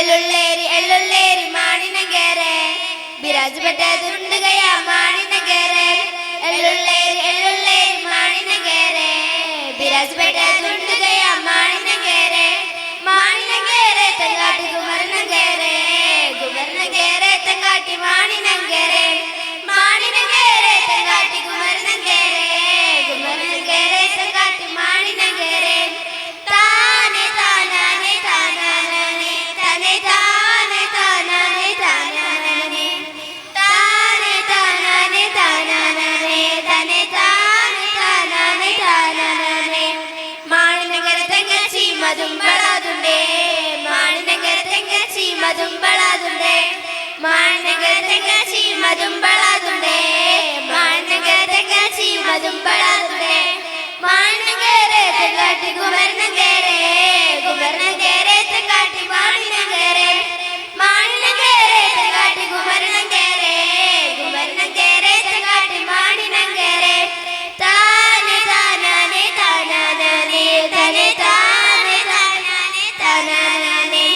എള്ളുള്ളേരി മാണിനങ്കേരെ ബിരാജ്പെട്ടതുണ്ടുകയാ മാണിനങ്കേരെ എള്ളുള്ളേരി മാണിനങ്കേരെ ബിരാജ്പെട്ടതുണ്ടുകയാ മാണിനങ്കേരെ തെങ്കാട്ടി കുമരനങ്കേരെ തെങ്കാട്ടി മാണിനങ്കേരെ തെങ്കാട്ടി കുമരനങ്കേരെ തെങ്കാട്ടി മാണിനങ്കേരെ താനെ താനാനെ താനാനെ തനെ താനെ താനാനെ താനാനെ താനെ താനാനെ താനാനെ തനെ താനെ താനാനെ താനാനെ മാണിനങ്കര തെങ്ങച്ചി മതുമ്പളാതുണ്ടേ മാണിനങ്കര തെങ്ങച്ചി മതുമ്പളാതുണ്ടേ മാണിനങ്കര തെങ്ങച്ചി മതുമ്പളാതുണ്ടേ മാണിനങ്കര തെങ്ങച്ചി മതുമ്പളാതുണ്ടേ മാണിനങ്കരെ തെങ്കാട്ടി കുമരനങ്കരെ തെങ്കാട്ടി മാണിനങ്കരെ തെങ്കാട്ടി കുമരനങ്കരെ തെങ്കാട്ടി മാണിനങ്കരെ താനെ താനാനെ താനാനെ തനെ താനെ താനാനെ താനാനെ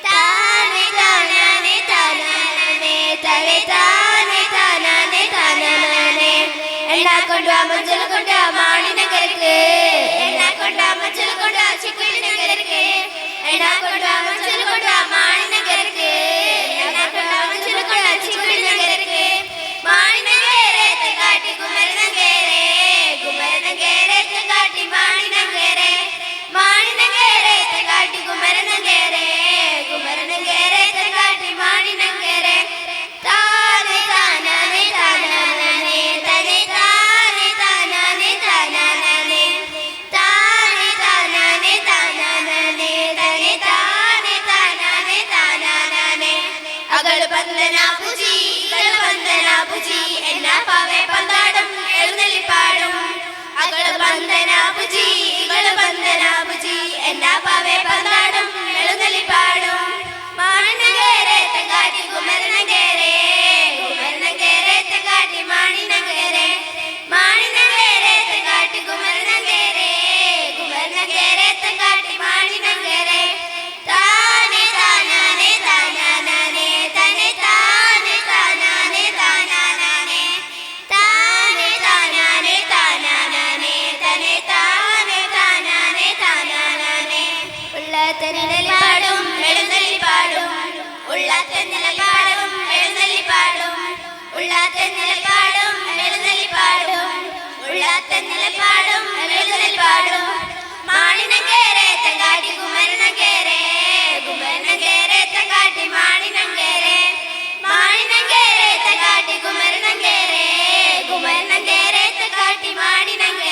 താനെ താനാനെ താനാനെ തനെ താനെ താനാനെ താനാനെ എണ്ണാക്കൊണ്ടു മഞ്ചൽ കൊണ്ട മാണിനങ്കരക്ക് എണ്ണാക്കൊണ്ട മഞ്ചൽ കൊണ്ട ചിക്കുനങ്കരക്ക് എണ്ണാക്കൊണ്ട മഞ്ചൽ കൊണ്ട മാണിനങ്കരക്ക് എണ്ണാക്കൊണ്ട മഞ്ചൽ കൊണ്ട ചിക്കുനങ്കരക്ക് മാണിനങ്കരെ തെങ്കാട്ടി കുമരനങ്കരെ തെങ്കാട്ടി മാണിനങ്കരെ തെങ്കാട്ടി കുമരനങ്കരെ തെങ്കാട്ടി മാണിനങ്കരെ താനെ താനാനെ താനാനെ തനെ താനെ താനാനെ താനാനെ താനെ താനാനെ താനാനെ തനെ താനെ താനാനെ താനാനെ അകള് പന്തനാ പൂജി എന്നാ പാവേ പന്താടും എഴുന്നള്ളിപ്പാടും അകള് പന്തനാ പൂജി എന്നാ പാവേ പന്താടും എഴുന്നള്ളിപ്പാടും മാണിനങ്കരെ തെങ്കാട്ടി കുമരനങ്കരെ തെങ്കാട്ടി മാണിനങ്കരെ തെങ്കാട്ടി കുമരനങ്കരെ തെങ്കാട്ടി മാണിനങ്കരെ താനെ താനാനെ താനാനെ തനെ താനെ താനാനെ താനാനെ താനെ താനാനെ താനാനെ തനെ താനെ താനാനെ താനാനെ ഉള്ളത്തനിലപാടും എഴുന്നള്ളിപ്പാടും ഉള്ളത്തനിലപാടും എഴുന്നള്ളിപ്പാടും ഉള്ളത്തനിലപാടും എഴുന്നള്ളിപ്പാടും ഉള്ളത്തനിലപാടും എഴുന്നള്ളിപ്പാടും മാണിനങ്കരെ തെങ്കാട്ടി കുമരനങ്കരെ തെങ്കാട്ടി മാണിനങ്കരെ തെങ്കാട്ടി കുമരനങ്കരെ തെങ്കാട്ടി മാണിനങ്കരെ